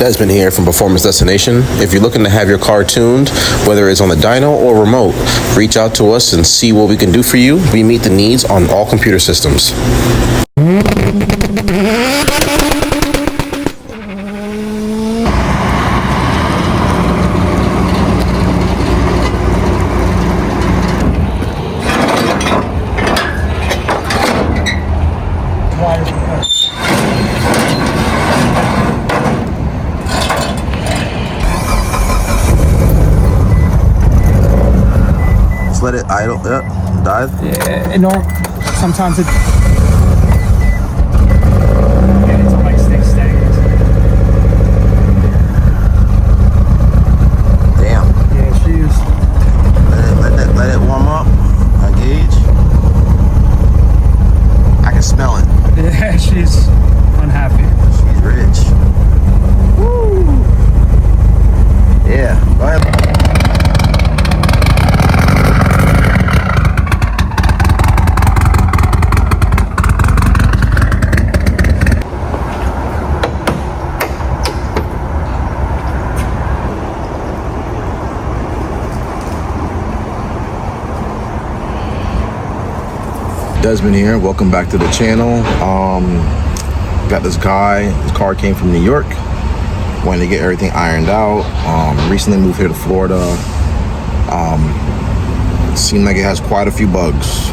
Desmond here from Performance Destination. If you're looking to have your car tuned, whether it's on the dyno or remote, reach out to us and see what we can do for you. We meet the needs on all computer systems. Let it idle, dive. Yeah, no. Sometimes it. Yeah, it's like stay steady. Damn. Yeah, she is. Let it warm up. Engage. I can smell it. Yeah, she's unhappy. She's rich. Woo. Yeah. Go ahead. Desmond here, welcome back to the channel. Got this guy, his car came from New York, wanted to get everything ironed out. Recently moved here to Florida. Seemed like it has quite a few bugs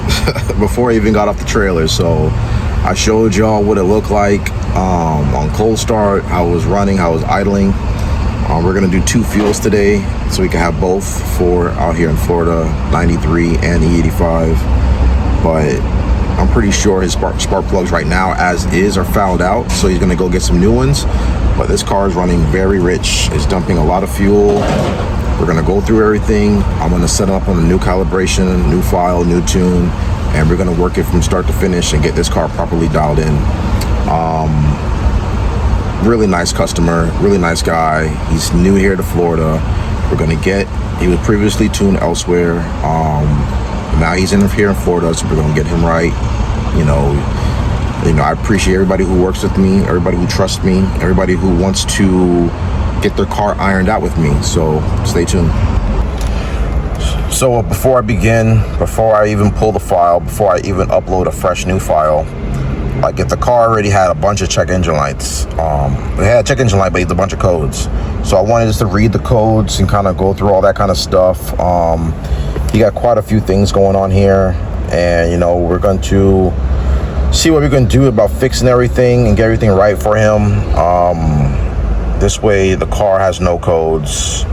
before I even got off the trailer. So I showed y'all what it looked like on cold start, how it was running, how it was idling. We're gonna do 2 fuels today so we can have both for out here in Florida, 93 and E85. But I'm pretty sure his spark plugs right now as is are fouled out, so he's gonna go get some new ones. But this car is running very rich. It's dumping a lot of fuel. We're gonna go through everything. I'm gonna set up on a new calibration, new file, new tune, and we're gonna work it from start to finish and get this car properly dialed in. Really nice customer, really nice guy. He's new here to Florida. He was previously tuned elsewhere. Now he's here in Florida, so we're gonna get him right. You know, I appreciate everybody who works with me, everybody who trusts me, everybody who wants to get their car ironed out with me. So stay tuned. So before I begin, before I even pull the file, before I even upload a fresh new file, like if the car already had a bunch of check engine lights, it had a check engine light, but it's a bunch of codes. So I wanted just to read the codes and kind of go through all that kind of stuff. You got quite a few things going on here, and we're going to see what we can do about fixing everything and get everything right for him. This way the car has no codes,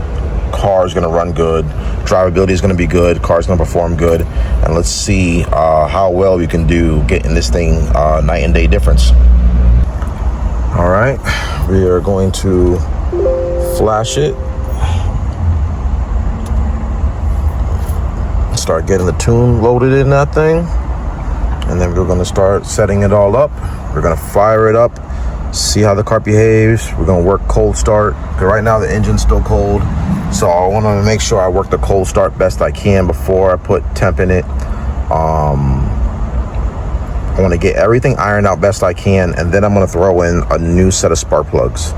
car is going to run good, drivability is going to be good, car is going to perform good, and let's see how well we can do getting this thing night and day difference. All right, we are going to flash it, start getting the tune loaded in that thing, and then we're going to start setting it all up. We're going to fire it up, see how the car behaves. We're going to work cold start, because right now the engine's still cold, so I want to make sure I work the cold start best I can before I put temp in it. I want to get everything ironed out best I can, and then I'm going to throw in a new set of spark plugs.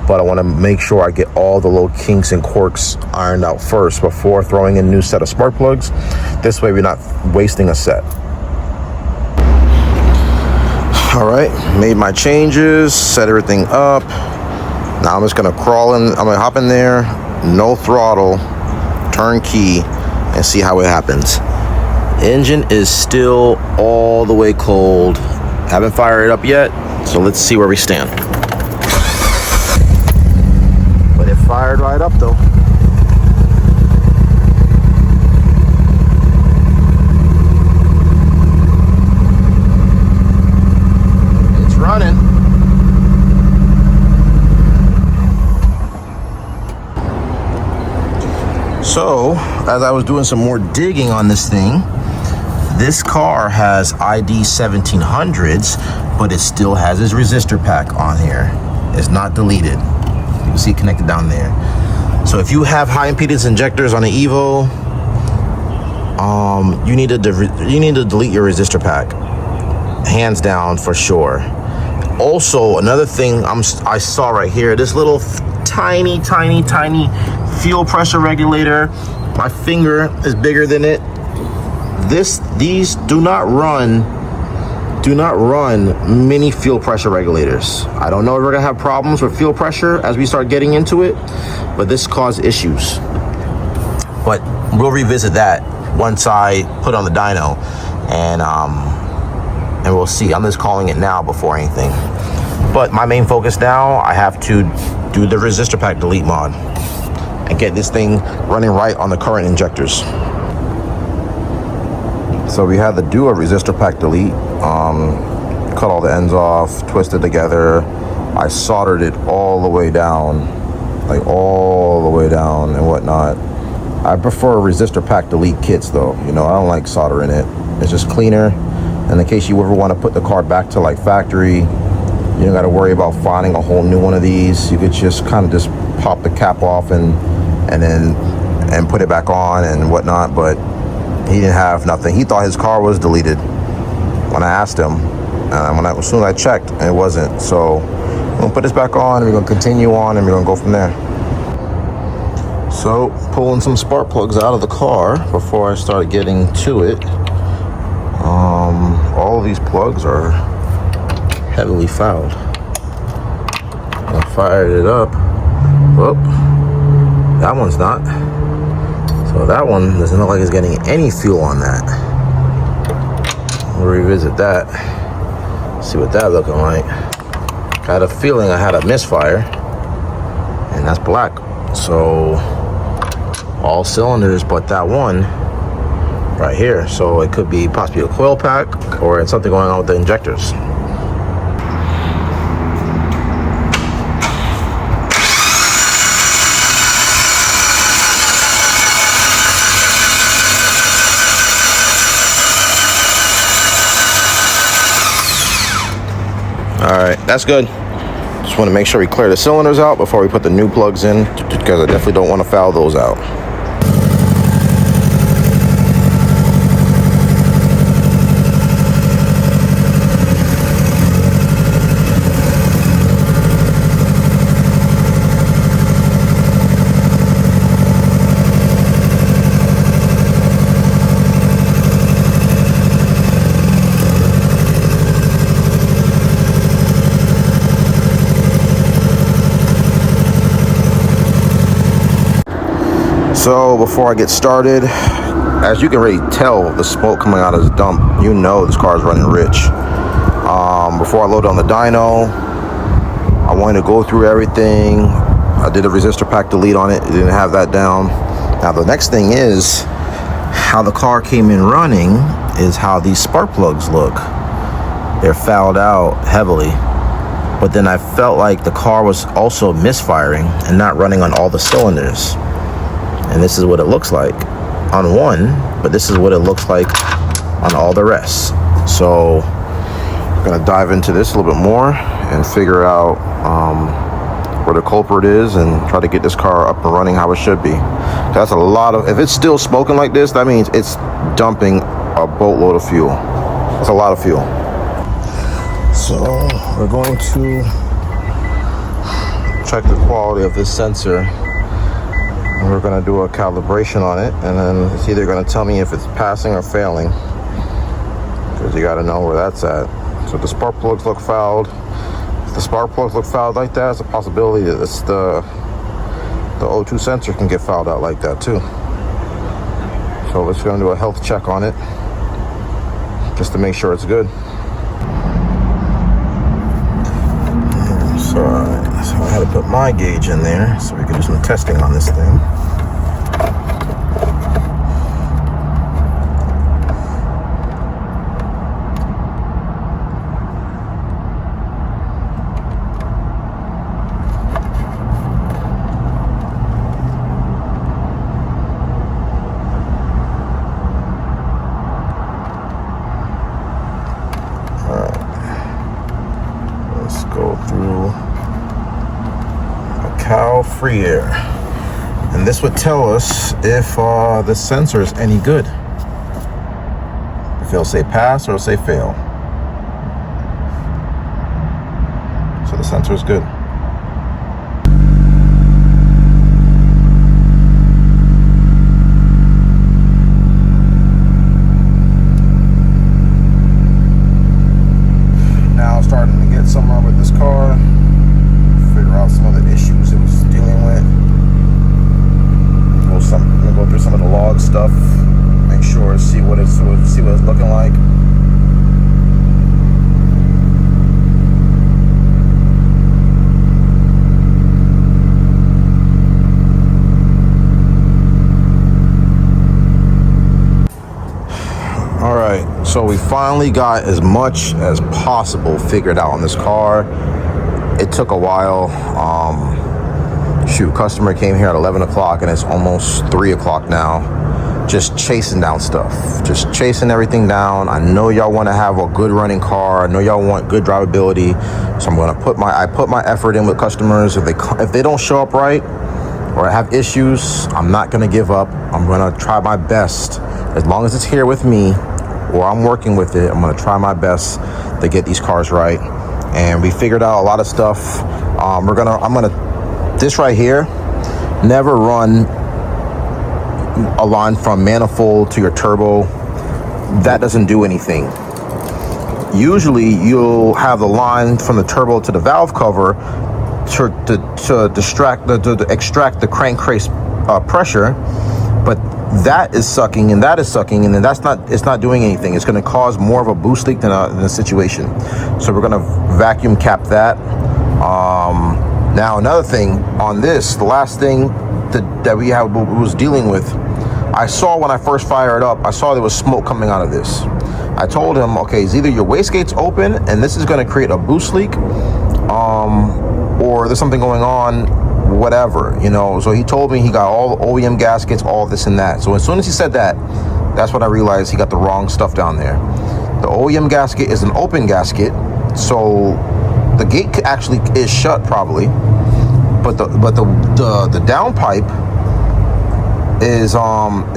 But I want to make sure I get all the little kinks and quirks ironed out first before throwing in a new set of spark plugs. This way we're not wasting a set. All right, made my changes, set everything up. Now I'm just gonna crawl in, I'm gonna hop in there, no throttle, turn key, and see how it happens. Engine is still all the way cold. Haven't fired it up yet, so let's see where we stand. Fired right up though. It's running. So, as I was doing some more digging on this thing, this car has ID 1700s, but it still has its resistor pack on here. It's not deleted. You can see it connected down there. So if you have high impedance injectors on the Evo, you need to delete your resistor pack, hands down for sure. Also, another thing I saw right here, this little tiny fuel pressure regulator. My finger is bigger than it. These do not run mini fuel pressure regulators. I don't know if we're gonna have problems with fuel pressure as we start getting into it, but this caused issues. But we'll revisit that once I put on the dyno, and we'll see. I'm just calling it now before anything. But my main focus now, I have to do the resistor pack delete mod and get this thing running right on the current injectors. So we had to do a resistor pack delete, cut all the ends off, twist it together. I soldered it all the way down, like all the way down and whatnot. I prefer resistor pack delete kits though. You know, I don't like soldering it. It's just cleaner. And in case you ever want to put the car back to like factory, you don't got to worry about finding a whole new one of these. You could just kind of just pop the cap off and put it back on and whatnot. But he didn't have nothing. He thought his car was deleted when I asked him. As soon as I checked, it wasn't. So we're gonna put this back on, and we're gonna continue on, and we're gonna go from there. So pulling some spark plugs out of the car before I start getting to it. All of these plugs are heavily fouled. I fired it up. Whoop. That one's not. So that one doesn't look like it's getting any fuel on that. We'll revisit that. See what that looking like. I had a feeling I had a misfire, and that's black. So all cylinders but that one right here. So it could be possibly a coil pack or it's something going on with the injectors. All right, that's good. Just want to make sure we clear the cylinders out before we put the new plugs in, because I definitely don't want to foul those out. So before I get started, as you can already tell the smoke coming out of this dump, you know this car is running rich. Before I load on the dyno, I wanted to go through everything. I did a resistor pack delete on it. Didn't have that down. Now the next thing is how the car came in running is how these spark plugs look. They're fouled out heavily. But then I felt like the car was also misfiring and not running on all the cylinders. And this is what it looks like on one, but this is what it looks like on all the rest. So I'm gonna dive into this a little bit more and figure out where the culprit is and try to get this car up and running how it should be. That's a lot of, if it's still smoking like this, that means it's dumping a boatload of fuel. That's a lot of fuel. So we're going to check the quality of this sensor. And we're going to do a calibration on it, and then it's either going to tell me if it's passing or failing, because you got to know where that's at. So if the spark plugs look fouled, if the spark plugs look fouled like that, it's a possibility that it's the O2 sensor can get fouled out like that too. So let's go and do a health check on it just to make sure it's good. So I had to put my gauge in there so we can do some testing on this thing. Free air, and this would tell us if the sensor is any good, if it'll say pass or it'll say fail. sensor is good. Now starting to get somewhere with this car. Figure out some of the issues it was dealing with. I'm gonna go through some of the log stuff. Make sure, see what it's looking like. All right, so we finally got as much as possible figured out on this car. It took a while. Customer came here at 11 o'clock and it's almost 3 o'clock now. Just chasing down stuff, just chasing everything down. I know y'all want to have a good running car. I know y'all want good drivability. So I'm gonna put my effort in with customers. If they don't show up right or have issues, I'm not gonna give up. I'm gonna try my best. As long as it's here with me or I'm working with it, I'm gonna try my best to get these cars right. And we figured out a lot of stuff. This right here, never run a line from manifold to your turbo. That doesn't do anything. Usually you'll have the line from the turbo to the valve cover to extract the crankcase pressure, but that is sucking and that is sucking, and then it's not doing anything. It's going to cause more of a boost leak than a situation. So we're going to vacuum cap that. Now another thing on this, the last thing that we was dealing with, I saw when I first fired up, I saw there was smoke coming out of this. I told him, okay, it's either your wastegate's open and this is going to create a boost leak, or there's something going on, whatever, you know. So he told me he got all the OEM gaskets, all this and that. So as soon as he said that, that's when I realized he got the wrong stuff down there. The OEM gasket is an open gasket, so the gate actually is shut probably, but the downpipe is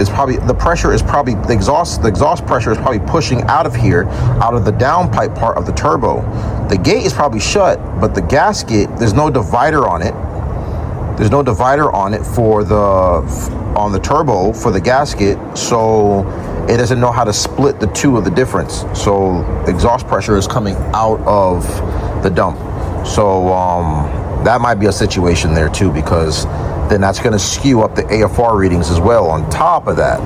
probably, the pressure is probably, the exhaust pressure is probably pushing out of here, out of the downpipe part of the turbo. The gate is probably shut, but the gasket, there's no divider on it. There's no divider on it on the turbo for the gasket, so it doesn't know how to split the two of the difference. So the exhaust pressure is coming out of the dump. So that might be a situation there too, because then that's going to skew up the AFR readings as well on top of that.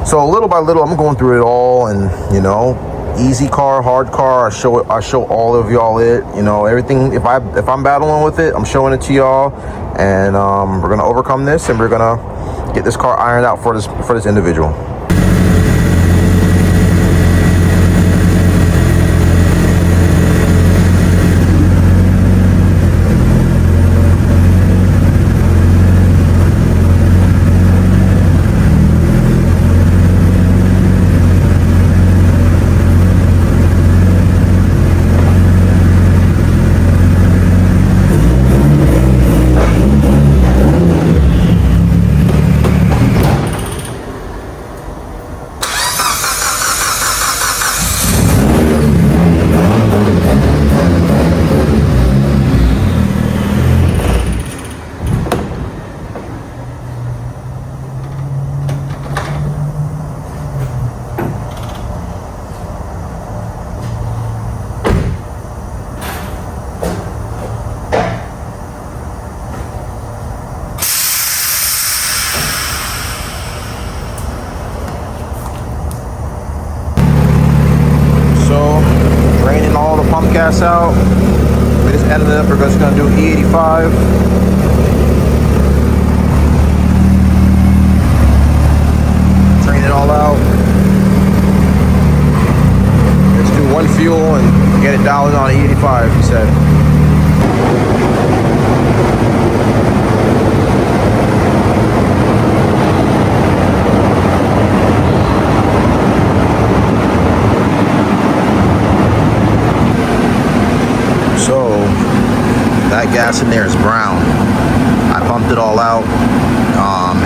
So little by little, I'm going through it all, and you know, easy car, hard car, I show all of y'all it, you know, everything. If I'm battling with it, I'm showing it to y'all, and we're going to overcome this, and we're going to get this car ironed out for this individual. Gas out. We just ended up, we're just gonna do E85. Drain it all out. Let's do one fuel and get it dialed on E85, he said. That gas in there is brown. I pumped it all out.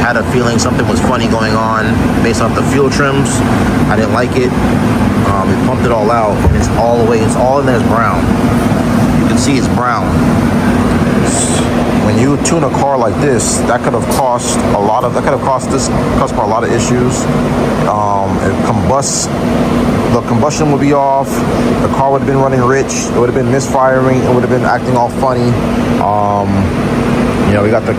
Had a feeling something was funny going on based off the fuel trims. I didn't like it. We pumped it all out, and it's all in there is brown. You can see it's brown. When you tune a car like this, that could have cost a lot of, this customer a lot of issues. It combusts, the combustion would be off, the car would have been running rich, it would have been misfiring, it would have been acting all funny. You know, we got the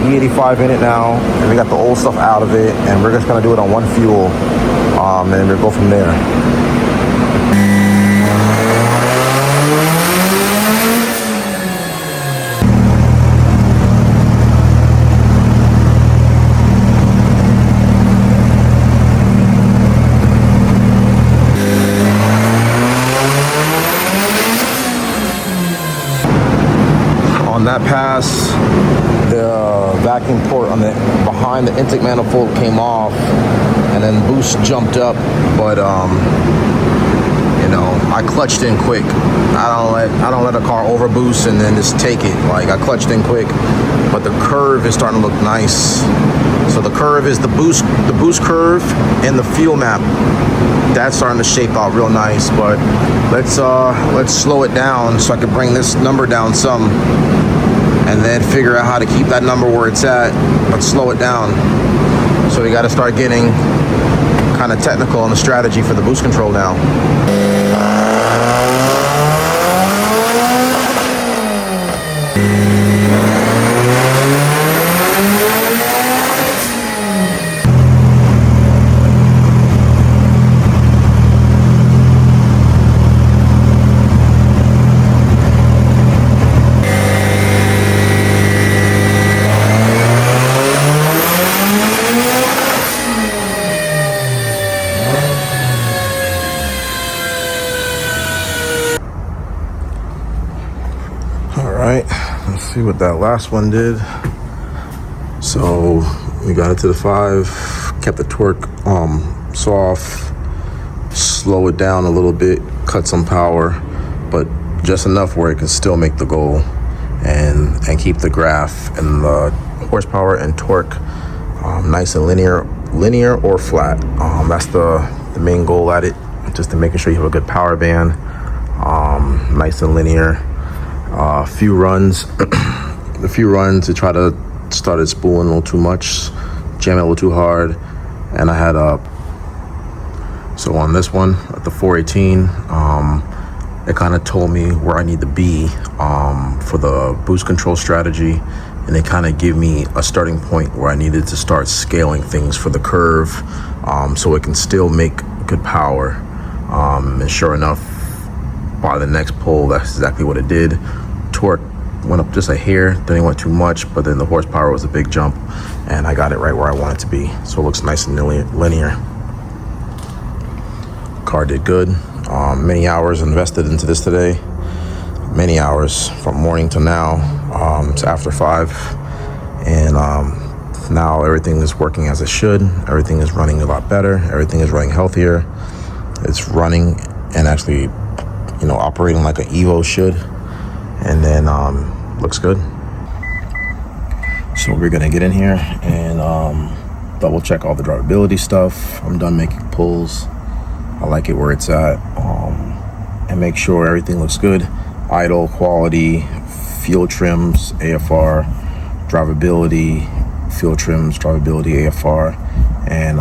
E85 in it now, and we got the old stuff out of it, and we're just gonna do it on one fuel, and we'll go from there. On that pass, the vacuum port on the behind the intake manifold came off, and then boost jumped up, but you know, I clutched in quick. I don't let a car over boost and then just take it. Like, I clutched in quick, but the curve is starting to look nice. So the curve is the boost curve and the fuel map. That's starting to shape out real nice, but let's slow it down so I can bring this number down some, and then figure out how to keep that number where it's at, but slow it down. So we got to start getting kind of technical on the strategy for the boost control now. Let's see what that last one did. So we got it to the 5, kept the torque soft, slow it down a little bit, cut some power, but just enough where it can still make the goal, and keep the graph and the horsepower and torque nice and linear or flat. That's the main goal at it, just to making sure you have a good power band, nice and linear. A few runs to try to start it spooling a little too much, jam it a little too hard, and I had so on this one at the 418, it kind of told me where I need to be for the boost control strategy, and it kind of gave me a starting point where I needed to start scaling things for the curve, so it can still make good power. And sure enough, by the next pull, that's exactly what it did. Torque went up just a hair, then it went too much, but then the horsepower was a big jump, and I got it right where I want it to be. So it looks nice and linear. Car did good. Many hours invested into this today. Many hours from morning to now. It's after 5, and now everything is working as it should. Everything is running a lot better. Everything is running healthier. It's running and actually, you know, operating like an Evo should. And then looks good. So we're gonna get in here and double check all the drivability stuff. I'm done making pulls. I like it where it's at, and make sure everything looks good. Idle, quality, fuel trims, AFR, drivability, fuel trims, drivability, AFR, and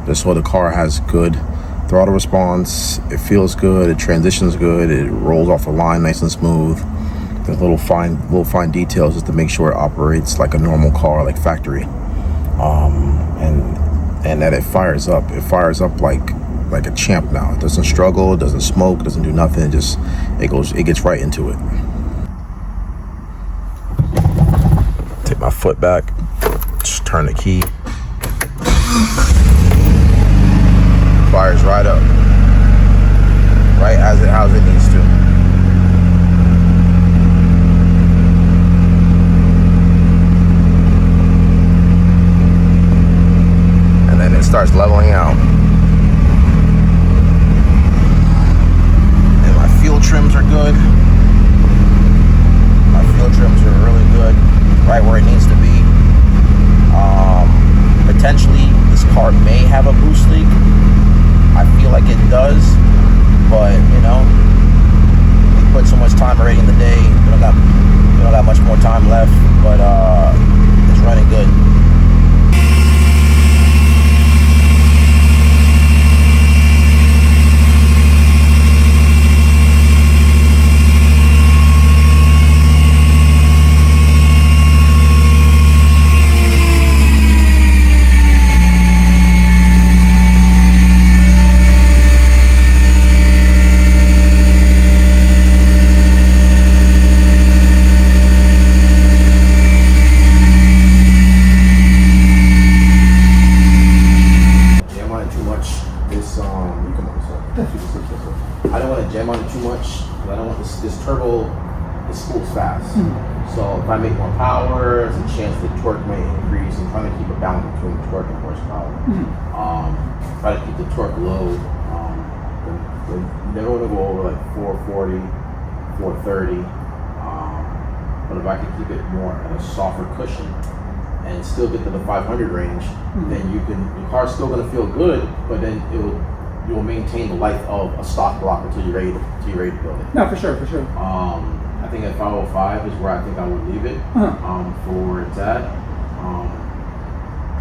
just so the car has good throttle response. It feels good, it transitions good, it rolls off the line nice and smooth. The little fine details just to make sure it operates like a normal car, like factory, and that it fires up. It fires up like a champ now. It doesn't struggle, it doesn't smoke, it doesn't do nothing. It gets right into it. Take my foot back, just turn the key. Fires right up, right as it needs to. And then it starts leveling out. And my fuel trims are good. My fuel trims are really good, right where it needs to be. Potentially, this car may have a boost leak. I feel like it does, but you know, we put so much this turbo, it spools fast. So if I make more power, there's a chance the torque may increase. I'm trying to keep a balance between torque and horsepower. Try to keep the torque low. Never want to go over like 440, 430. But if I can keep it more at a softer cushion and still get to the 500 range, then your car's still going to feel good, but then you'll maintain the life of a stock block until you're ready to build it. No, for sure. I think at 505 is where I think I would leave it for where it's at.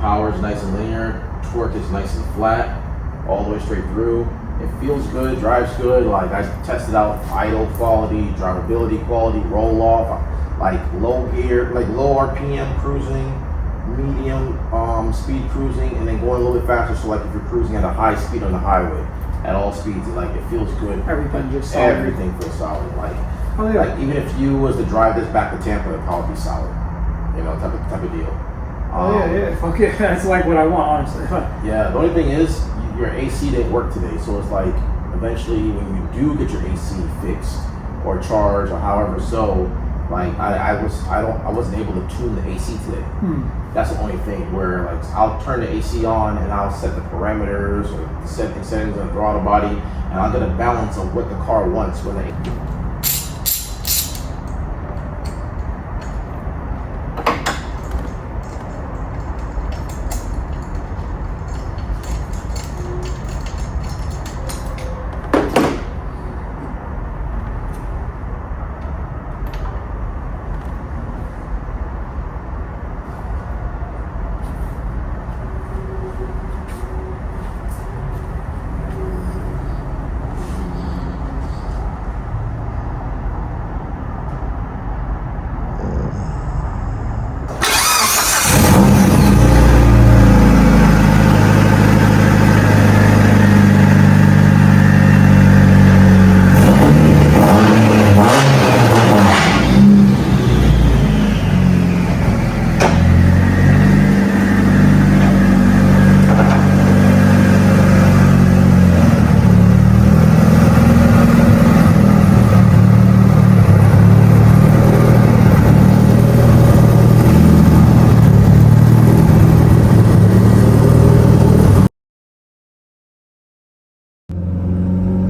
Power is nice and linear, torque is nice and flat, all the way straight through. It feels good, drives good. Like I tested out idle quality, drivability quality, roll off, like low gear, like low RPM cruising, medium speed cruising, and then going a little bit faster. So like if you're cruising at a high speed on the highway, at all speeds, like it feels good. Everything just solid. Everything feels solid. Like even if you was to drive this back to Tampa, it'd probably be solid. You know, type of deal. Fuck yeah, that's like what I want, honestly. Yeah, the only thing is your AC didn't work today, so it's like eventually when you do get your AC fixed or charged or however, so like I wasn't able to tune the AC today. That's the only thing where like I'll turn the AC on and I'll set the parameters or the settings on the throttle body, and I'll get a balance of what the car wants when they.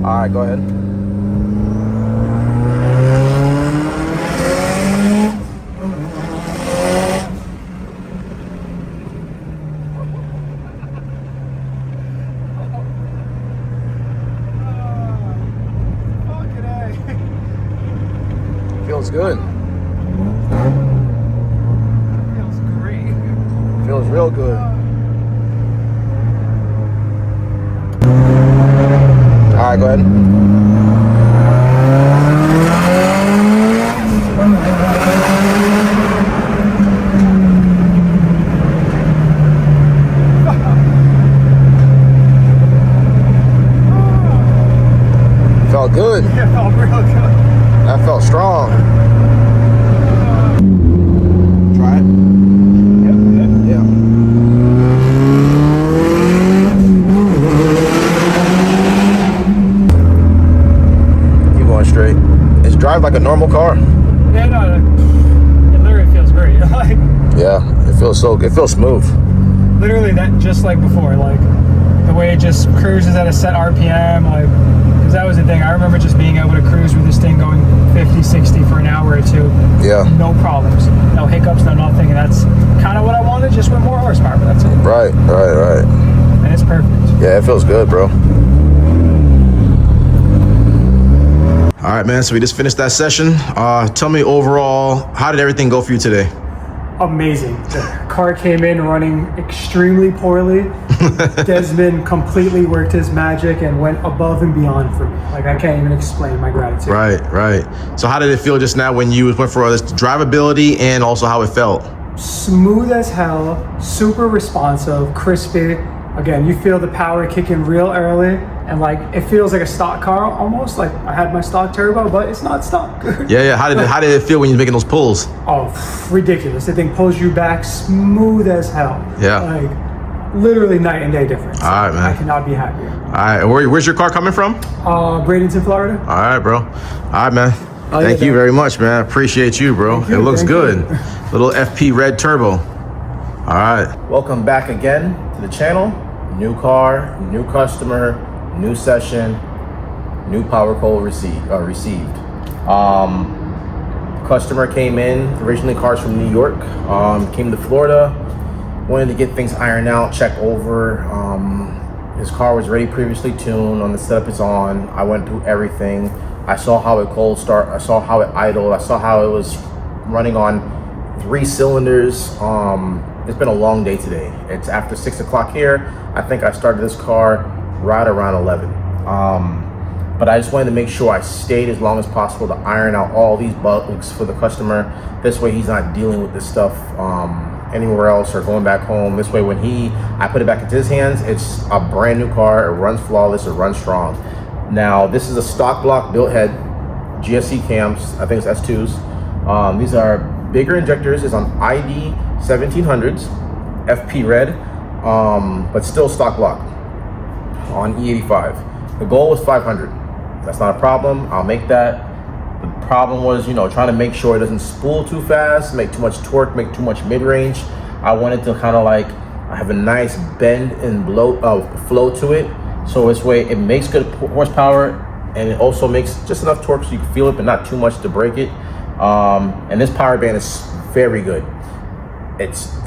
All right, go ahead. Feels good. Feels great. Feels real good. All right, go ahead. Felt good. Yeah, felt real good. That felt strong. Try it. Yeah. Keep going straight. It's drive like a normal car. Yeah, no, it literally feels great. Like, Yeah, it feels so good. It feels smooth. literally that, just like before, like the way it just cruises at a set RPM, like, because that was the thing. I remember just being able to cruise with this thing going 50, 60 for an hour or two. Yeah. No problems, no hiccups, no nothing, and that's kind of what I wanted, just with more horsepower, but that's it. Right. And it's perfect. Yeah, it feels good, bro. All right, man. So we just finished that session. Tell me overall, how did everything go for you today? Amazing. The car came in running extremely poorly. Desmond completely worked his magic and went above and beyond for me. Like, I can't even explain my gratitude. Right. So how did it feel just now when you went for all this drivability and also how it felt? Smooth as hell, super responsive, crispy. Again, you feel the power kick in real early, and like it feels like a stock car almost. Like I had my stock turbo, but it's not stock. Yeah. How did it feel when you're making those pulls? Oh, ridiculous. The thing pulls you back smooth as hell. Yeah. Like literally night and day difference. All right, man. I cannot be happier. All right. Where's your car coming from? Bradenton, Florida. All right, bro. All right, man. Thank you very much, man. I appreciate you, bro. It looks good. Little FP red turbo. All right. Welcome back again to the channel. New car, new customer, new session, new power code received. Customer came in, originally cars from New York, came to Florida, wanted to get things ironed out, check over. His car was already previously tuned on the setup it's on. I went through everything. I saw how it cold start, I saw how it idled, I saw how it was running on 3 cylinders. It's been a long day today. It's after 6 o'clock here. I think I started this car right around 11. But I just wanted to make sure I stayed as long as possible to iron out all these bugs for the customer. This way he's not dealing with this stuff anywhere else or going back home. This way when I put it back into his hands, it's a brand new car. It runs flawless, it runs strong. Now this is a stock block built head, GSC cams, I think it's S2s. These are bigger injectors. It's on ID 1700s, FP red, but still stock block on E85. The goal was 500. That's not a problem. I'll make that. The problem was, trying to make sure it doesn't spool too fast, make too much torque, make too much mid-range. I wanted to kind of like have a nice bend and flow to it. So this way it makes good horsepower and it also makes just enough torque so you can feel it, but not too much to break it. And this power band is very good.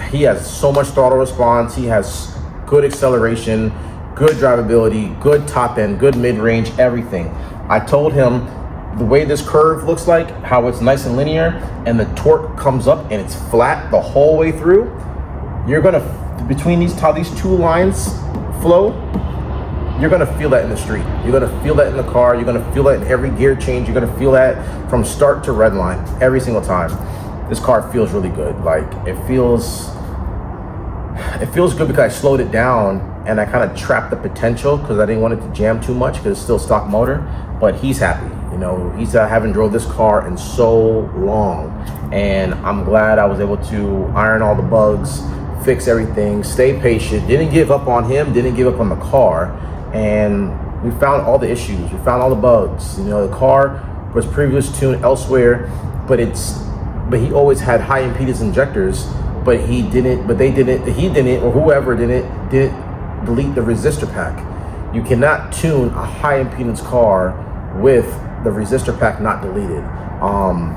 He has so much throttle response. He has good acceleration, good drivability, good top end, good mid-range, everything. I told him the way this curve looks like, how it's nice and linear and the torque comes up and it's flat the whole way through. You're gonna, between how these 2 lines flow, you're gonna feel that in the street. You're gonna feel that in the car. You're gonna feel that in every gear change. You're gonna feel that from start to red line every single time. This car feels really good. Like it feels good because I slowed it down and I kind of trapped the potential because I didn't want it to jam too much because it's still stock motor. But he's happy. He's haven't drove this car in so long, and I'm glad I was able to iron all the bugs, fix everything, stay patient, didn't give up on him, didn't give up on the car, and we found all the issues, we found all the bugs. The car was previously tuned elsewhere, but he always had high impedance injectors, but he didn't, or whoever didn't delete the resistor pack. You cannot tune a high impedance car with the resistor pack not deleted.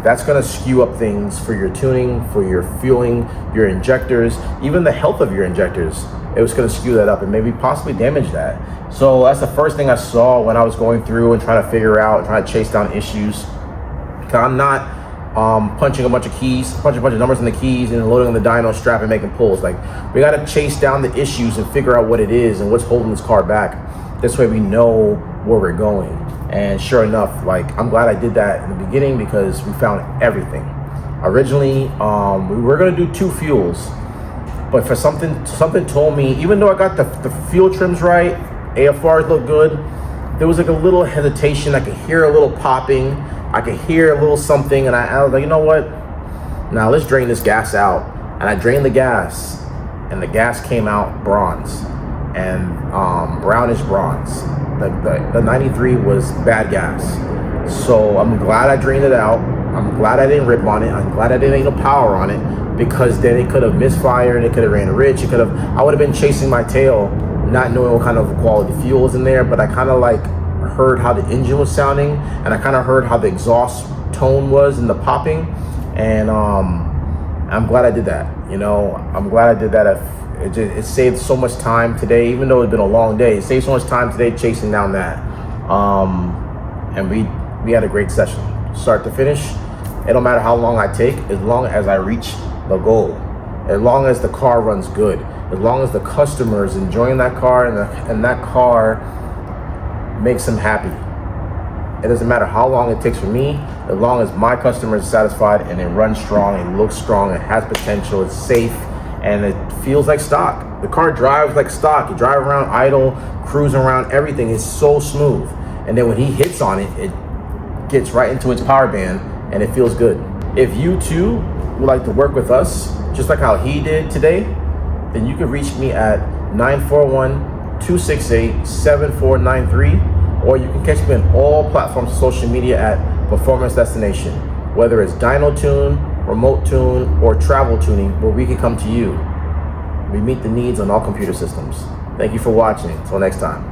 That's gonna skew up things for your tuning, for your fueling, your injectors, even the health of your injectors. It was gonna skew that up and maybe possibly damage that. So that's the first thing I saw when I was going through and trying to figure out, trying to chase down issues. I'm not punching a bunch of numbers in the keys and loading on the dyno strap and making pulls. Like, we got to chase down the issues and figure out what it is and what's holding this car back. This way we know where we're going. And sure enough, like, I'm glad I did that in the beginning because we found everything. Originally, we were gonna do 2 fuels, but for something told me, even though I got the fuel trims right, AFRs look good, there was like a little hesitation. I could hear a little popping. I could hear a little something, and I was like, you know what? Now let's drain this gas out. And I drained the gas, and the gas came out bronze, and brownish bronze. The 93 was bad gas. So I'm glad I drained it out. I'm glad I didn't rip on it. I'm glad I didn't make no power on it, because then it could have misfired. It could have ran rich. I would have been chasing my tail, not knowing what kind of quality fuel was in there. But I kind of like heard how the engine was sounding, and I kind of heard how the exhaust tone was in the popping, and I'm glad I did that. I'm glad I did that. It saved so much time today, even though it's been a long day. It saved so much time today chasing down that, and we had a great session, start to finish. It don't matter how long I take, as long as I reach the goal, as long as the car runs good, as long as the customer is enjoying that car and that car makes them happy. It doesn't matter how long it takes for me, as long as my customer is satisfied and it runs strong, it looks strong, it has potential, it's safe, and it feels like stock. The car drives like stock. You drive around idle, cruising around, everything is so smooth. And then when he hits on it, it gets right into its power band and it feels good. If you too would like to work with us, just like how he did today, then you can reach me at 941-268-7493, or you can catch me on all platforms of social media at performance destination. Whether it's dyno tune, remote tune, or travel tuning, where we can come to you. We meet the needs on all computer systems. Thank you for watching. Until next time.